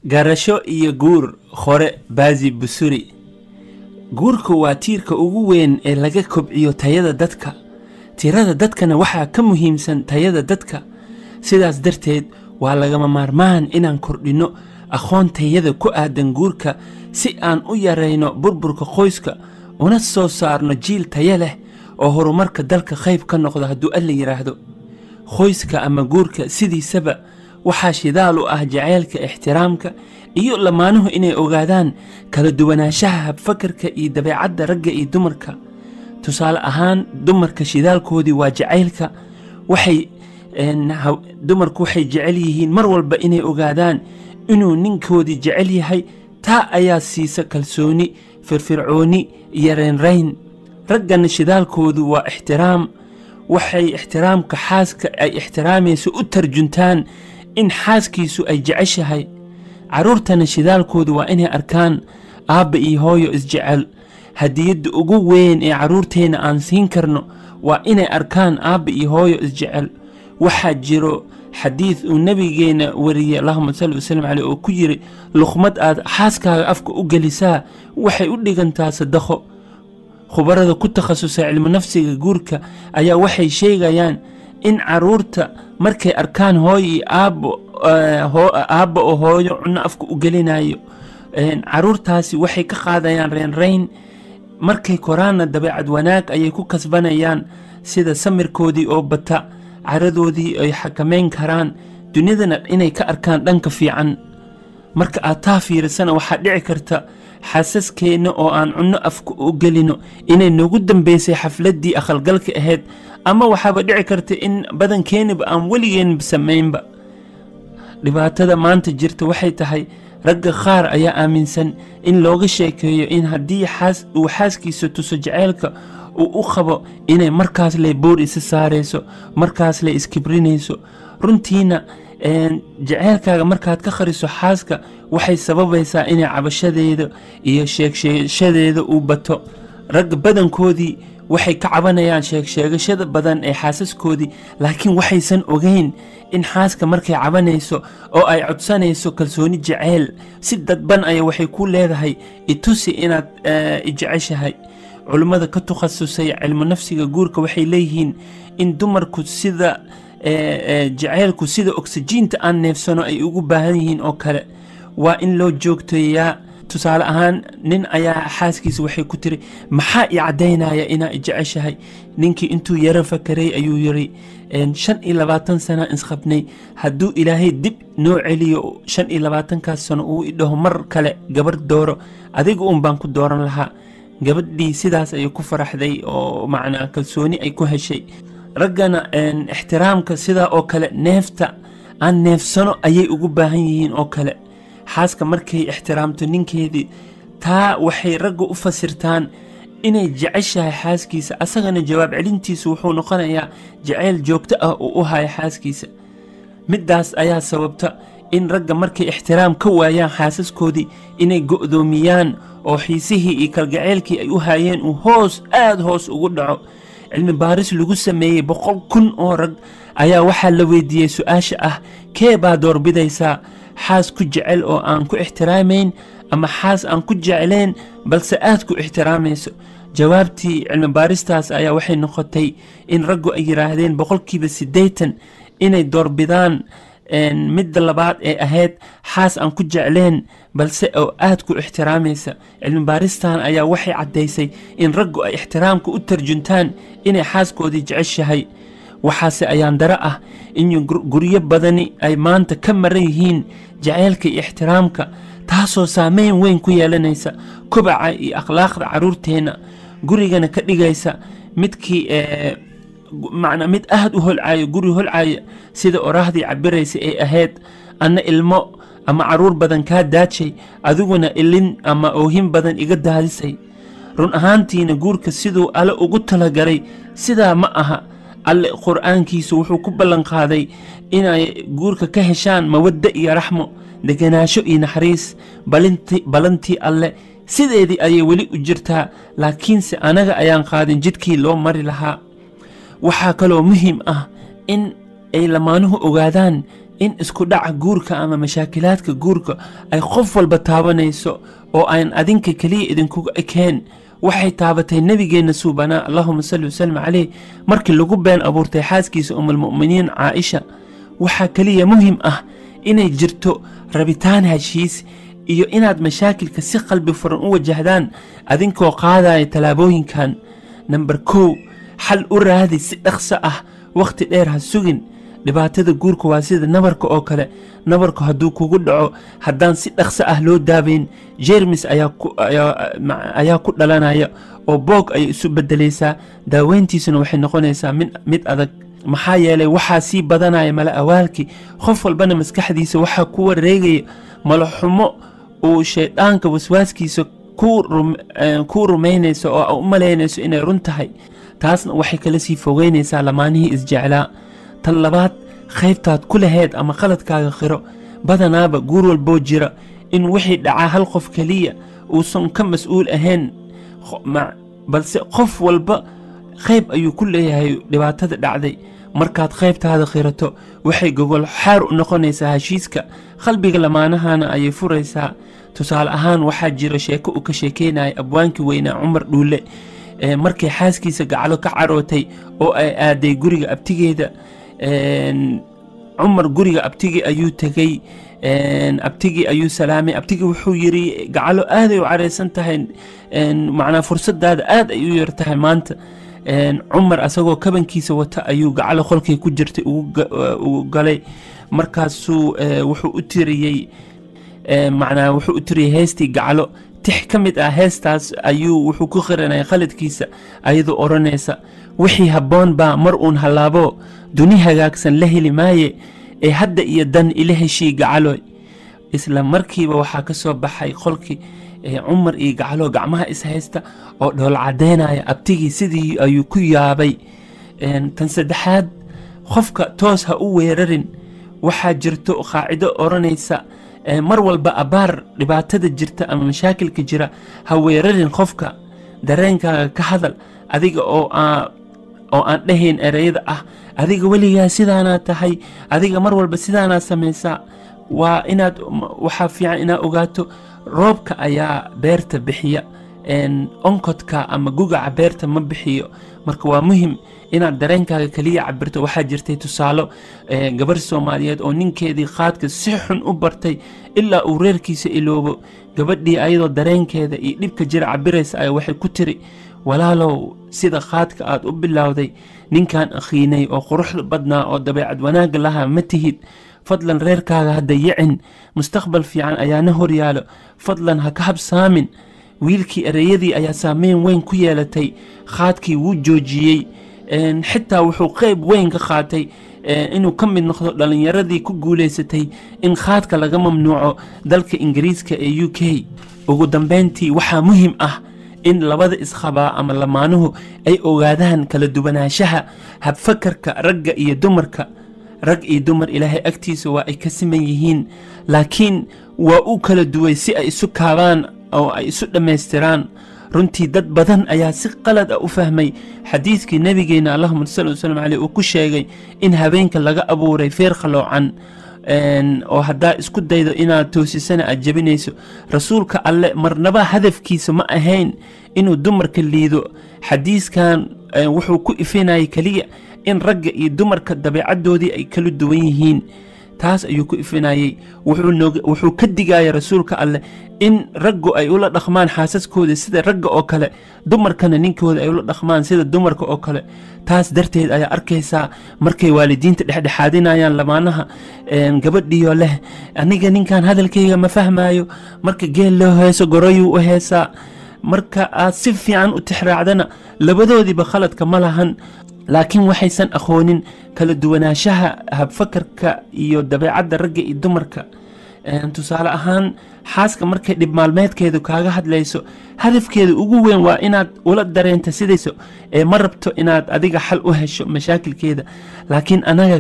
garasho iyo guur hore Bazi Busuri. Guurku waa tiirka ugu weyn ee laga kobciyo tayada dadka. Tirada dadkana waxaa ka muhiimsan tayada dadka. Sidaas darteed waa lagama maarmaan inaan kordhino aqoontayada ku aadan guurka si aan u yareyno burburka qoyska una soo saarno jiil tayo leh oo horumarka dalka qayb ka noqdo hadduu Alle yiraahdo. Qoyska ama guurka sidiisaba waxaa shidaal u ah jacaylka, ixtiraamka iyo lamaanuhu inay ogaadaan kala duwanaanshaha habfakarka iyo dabeecadda ragga iyo dumarka. Tusaale ahaan, dumarka shidaalkoodii waa jacaylka. Dumarku waxay jecel yihiin mar walba inay ogaadaan inuu ninkoodii jecel yahay. taa ayaa siisa kalsooni, firfircooni iyo reynreyn. raggana shidaalkoodu waa ixtiraam. waxay ixtiraamka xaaska ay ixtiraamayso u tarjuntaan in xaaskiisu ay jeceshahay. caruurtana shidaalkoodu waa inay arkaan aabba iyo hooyo isjecel. hadiyadda ugu weyn ee caruurteena aan siin karno waa inay arkaan aabba iyo hooyo isjecel. waxaa jiro xadiis uu nabigeena wariyay Allahumma salli wa sallim alayhi oo ku yiri luqmad aad xaaskaaga afka u gelisaa waxay u dhigantaa sadaqo. khubarada ku takhasusay cilmi nafsiga guurka ayaa waxay sheegayaan in caruurta markay arkaan hooyo iyo aabba oo hooyo cunno afka u gelinayo, caruurtaasi waxay ka qaadayaan reynreyn. markay koraana dabeecad wanaag ayay ku kasbanayaan, sida samirkoodii oo bata, caradoodii ay xakameyn karaan, dunidana inay ka arkaan dhanka fiican. marka aad taa fiirisana waxaa dhici karta xaasaskeena oo aan cunno afka u gelino inay noogu dambeysay xafladdii aqalgalka ahayd, ama waxaaba dhici karta in badankeeniba aan weligeen samaynba. dhibaatada maanta jirta waxay tahay ragga qaar ayaa aaminsan in looga sheekeeyo in haddii uu xaaskiisa tuso jacaylka uu u qabo inay markaas le boor isa saarayso, markaas le iskibrinayso. runtiina jacaylkaaga markaad ka khariso xaaska waxay sababaysaa inay cabashadeeda iyo sheegsheegashadeeda uu bato. ragga badankoodii waxay ka cabanayaan sheegshegashada badan ee xaasaskoodii, laakiin waxaysan ogeyn in xaaska markay cabanayso oo ay codsanayso kalsooni jacayl, si dadban ayaa waxay ku leedahay itusi inaad jeceshahay. culimmada ka takhasusay cilmi nafsiga guurka waxay leeyihiin in dumarku sida jacaylku sida oksijiinta aan neefsano ay ugu baahan yihiin oo kale, waa in loo joogteeyaa. tusaale ahaan, nin ayaa xaaskiisa waxay ku tiri maxaa i caddaynaya inaa jeceshahay. ninkii intuu yaro fakaray ayuu yiri 25 sano isqabnay, hadduu ilaahay dib noo celiyo 25kaas sano uu idhaho mar kale gabar dooro, adiga un baan ku dooran lahaa. gabadhii sidaas ayay ku faraxday oo macnaa kalsooni ay ku heshay. raggana ixtiraamka sidaa oo kale, neefta aan neefsano ayay ugu baahan yihiin oo kale. xaaska markay ixtiraamto ninkeedii, taa waxay ragga u fasirtaan inay jeceshahay xaaskiisa, asagana jawaab celintiisu wuxuu noqonayaa jacayl joogto ah oo u haya xaaskiisa. middaas ayaa sababta in ragga markay ixtiraam ka waayaan xaasaskoodii inay go'doomiyaan oo xiisihii iyo kalgaceylkii ay u hayeen uu aad hoos ugu dhaco. cilmi baaris lagu sameeyey 100,000 oo rag ayaa waxaa la weydiiyey su-aasha ah, kee baa doorbidaysaa, xaas ku jecel oo aan ku ixtiraamayn ama xaas aan ku jeclayn balse aad ku ixtiraamayso? jawaabtii cilmi baaristaas ayaa waxay noqotay in raggu ay yiraahdeen 80% inay doorbidaan midda labaad ee ahayd xaas aan ku jeclayn balse oo aad ku ixtiraamaysa. cilmi baaristan ayaa waxay caddaysay in raggu ay ixtiraamka u tarjuntaan inay xaaskoodii jeceshahay. waxaase ayaan dara ah in guryo badani ay maanta ka maran yihiin jacaylka iyo ixtiraamka, taasoo saameyn weyn ku yeelanaysa kobaca iyo akhlaaqda caruurteena, gurigana ka dhigaysa mid aad u holcayo, guri holcaya sida oraahdii cabiraysa ee ahayd anna ilmo ama caruur badan kaa daajay, adiguna ilin ama oohin badan iga daadisay. run ahaantiina guurka siduu alle ugu talagalay sidaa ma aha. alle qur'aankiisu wuxuu ku ballan qaaday inay guurka ka heshaan mawadda iyo raxmo, deganaansho iyo naxariis. balantii alle sideedii ayay weli u jirtaa, laakiinse anaga ayaan qaadin jidkii loo mari lahaa. waxaa kaloo muhiim ah in ay lamaanuhu ogaadaan in isku dhaca guurka ama mashaakilaadka guurka ay qof walba taabanayso oo aan adinka kaliya idinkuga ekeen waxay taabatay nabigeena suubanaa allahumma salli wasallim calayh markii lagu been abuurtay xaaskiisa umulmu'miniin caaisha waxaa kaliya muhim ah inay jirto rabitaan heshiis iyo inaad mashaakilka si qalbi furan u wajahdaan adinkoo qaadaya talaabooyinkan number 2 xal u raadi si dhaqso ah waqti dheer ha sugin dhibaatada guurka waa sida nabarka oo kale nabarku hadduu kugu dhaco haddaan si dhaqso ah loo daaweyn jeermis ayaa ku dhalanaya oo boog ay isu bedelaysaa daaweyntiisuna waxay noqonaysaa mid adag maxaa yeelay waxaa sii badanaya mala awaalkii qof walbana maskaxdiisa waxaa ku wareegaya malaxumo uu shaydaanka waswaaskiisa ku rumaynayso oo u malaynayso inay run tahay taasna waxay kala sii fogeynaysaa lamaanihii isjeclaa tan labaad qaybtaad ku lahayd ama qaladkaaga qiro badanaaba guur walboo jira in wixii dhacaa hal qof kaliya uusan ka mas'uul ahayn balse qof walba qayb ayuu ku leeyahay dhibaatada dhacday markaad qaybtaada qirato waxay gogol xaar u noqonaysaa heshiiska qalbiga lamaanahana ayay furaysaa tusaale ahaan waxaa jira sheeko uu ka sheekeynaya abwaankii weynaa cumar dhuule markay xaaskiisa gacalo ka carootay oo ay aaday guriga abtigeeda cumar guriga abtigii ayuu tegey abtigii ayuu salaamay abtigii wuxuu yiri gacalo aad ay u careysan tahay macnaa fursadaada aad ay u yar tahay maanta cumar asagoo kabankiisa wata ayuu gacalo qolkay ku jirtay ugu galay markaasuu wuxuu u tiriyey macnaa wuxuu u tiriyey heestii gacalo tix ka mid ah heestaas ayuu wuxuu ku qiranaya qaladkiisa ayadoo oranaysa wixii habboon baa mar uun halaabo duni hagaagsan la heli maaye ee hadda iyo dan ila heshii gacalo isla markiiba waxaa ka soo baxay qolkii cumar iyo gacalo gacmaha is haysta oo dhool cadeynaya abtigii sidii ayuu ku yaabay tan saddexaad qofka toos ha u weerarin waxaa jirto qaacido oranaysa mar walba abaar dhibaatada jirta ama mashaakilka jira ha weerarin qofka dareenkaaga ka hadal adiga oo aan dhahayn ereyada ah adiga weligaa sidaanaa tahay adiga mar walba sidaanaa samaysaa waa inaad waxaa fiican inaad ogaato roobka ayaa beerta bixiya onkodka ama gugaca beerta ma bixiyo marka waa muhim inaad dareenkaaga kaliya cabirto waxaa jirtay tusaalo gabar Soomaaliyeed oo ninkeedii qaadka si xun u bartay ilaa uu reerkiisa iloobo gabadhii ayadoo dareenkeeda iyo dhibka jira cabiraysa ay waxay ku tiri walaalow sida qaadka aad u bilowday ninkan akhiinay oo quruxda badnaa oo dabeecad wanaag lahaa ma tihid fadlan reerkaaga hadda yicin mustaqbal fiican ayaana horyaalo fadlan ha ka habsaamin wiilkii ereyadii ayaa saameyn weyn ku yeelatay qaadkii wuu joojiyey xitaa wuxuu qayb weyn ka qaatay inuu ka mid noqdo dhalinyaradii ku guuleysatay in qaadka laga mamnuuco dalka Ingiriiska ee UK ugu dambeyntii waxaa muhiim ah in labada isqabaa ama lamaanuhu ay ogaadaan kala duwanaanshaha habfakarka ragga iyo dumarka rag iyo dumar ilaahay agtiisa waa ay ka siman yihiin laakiin waa u kala duway si ay isu kaabaan oo ay isu dhammaystiraan runtii dad badan ayaa si qalad ah u fahmay xadiiskii nabigeena allahumma salli wa sallam alayhi uu ku sheegay in habeenka laga abuuray feer qaloocan oo haddaa isku daydo inaad toosisana aad jabinayso rasuulka alle marnaba hadafkiisa ma ahayn inuu dumarka liido xadiiskan wuxuu ku ifinayay kaliya in ragga iyo dumarka dabeecadoodii ay kala duwan yihiin taas ayuu ku ifinayay wuxuu ka digaya rasuulka alle in raggu ay ula dhaqmaan xaasaskooda sida ragga oo kale dumarkana ninkooda ay ula dhaqmaan sida dumarka oo kale taas darteed ayaa arkaysaa markay waalidiinta dhexdhexaadinayaan lamaanaha gabadhiyo leh aniga ninkan hadalkayga ma fahmayo marka geel loo heeso goroyuu u heesaa marka aad si fiican u tixraacdana labadoodiiba khaladka ma lahan laakiin waxaysan aqoonin kala duwanaanshaha habfakarka iyo dabeecadda ragga iyo dumarka tusaale ahaan xaaska markay dhib maalmeedkeedu kaaga hadlayso hadafkeeda ugu weyn waa inaad ula dareento sidayso ma rabto inaad adiga xal u hesho mashaakilkeeda laakiin anaga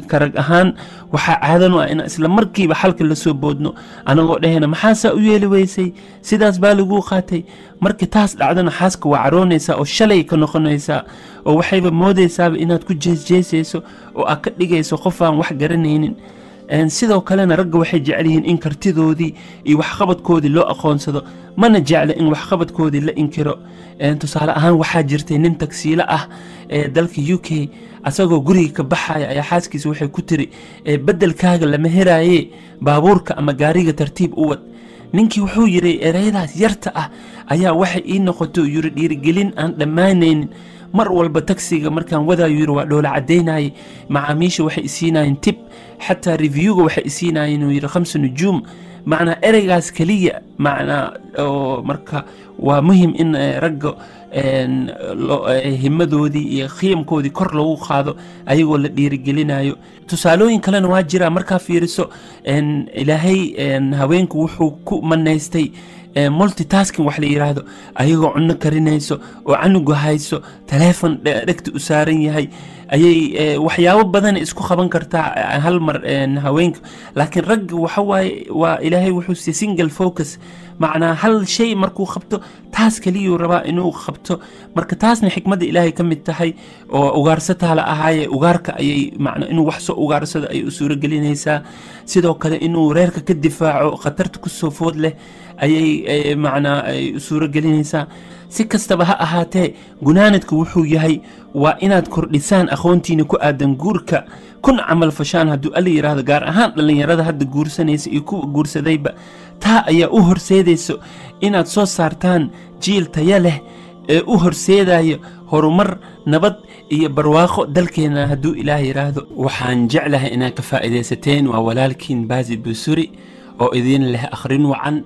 ka rag ahaan waxaa caadan u ah in isla markiiba xalka la soo boodno anagoo dhahayna maxaasaa u yeeli weysay sidaas baa lagu qaatay marka taas dhacdana xaaska waa caroonaysaa oo shalay ka noqonaysaa oo waxayba moodaysaaba inaad ku jeesjeesayso oo aad ka dhigayso qof aan wax garanaynin sidoo kalena ragga waxay jecel yihiin in kartidoodii iyo waxqabadkoodii loo aqoonsado mana jecla in waxqabadkoodii la inkiro tusaale ahaan waxaa jirtay nin tagsiilo ah dalka UK asagoo guriga ka baxaya ayaa xaaskiisa waxay ku tiri beddelkaaga lama heraaye baabuurka ama gaariga tartiib u wad ninkii wuxuu yidhi ereyadaas yarta ah ayaa waxay ii noqoto yiri dhiirigelin aan dhammaanaynin mar walba tagsiga markaan wadaayo yiri waa dhoola caddaynayay macaamiisha waxay isiinayeen tib xataa reviewga waxay isiinayeen inuu yidhi 5 nujuum macnaa ereygaas keliya macnaa marka waa muhim in ragga himadoodii iyo qiyamkoodii kor lagu qaado ayagoo la dhiirigelinayo tusaalooyin kalena waa jira markaa fiiriso ilaahay haweenku wuxuu ku manaystay multitasking wax la yiraahdo ayagoo cunno karinayso oo canuga hayso telefoon dhegta u saaran yahay ayay waxyaabo badan isku qaban kartaa hal mar haweenka laakiin rag waxa waa ilaahay wuxuu si single focus macnaa hal shay markuu qabto taas kaliya rabaa inuu qabto marka taasna xikmadda ilaahay ka mid tahay oo ugaarsataa la ahaaye ugaarka ayay macnaa inuu wax soo ugaarsado ay u suuro gelinaysaa sidoo kale inuu reerka ka difaaco khatarta ku soo food leh ayay macnaa ay u suuro gelinaysaa si kastaba ha ahaatee gunaanadku wuxuu yahay waa inaad kordhisaan aqoontiina ku aadan guurka kun camal fashaan hadduu alla yiraahdo gaar ahaan dhallinyarada hadda guursanaysa iyo kuwa guursadayba taa ayaa u horseedayso inaad soo saartaan jiil taya leh ee u horseedayo horumar nabad iyo barwaaqo dalkeena hadduu ilaah yiraahdo waxaan jeclahay inaad ka faa'iidaysateen waa walaalkiin Baazil Busuri oo idin leh akhrin wacan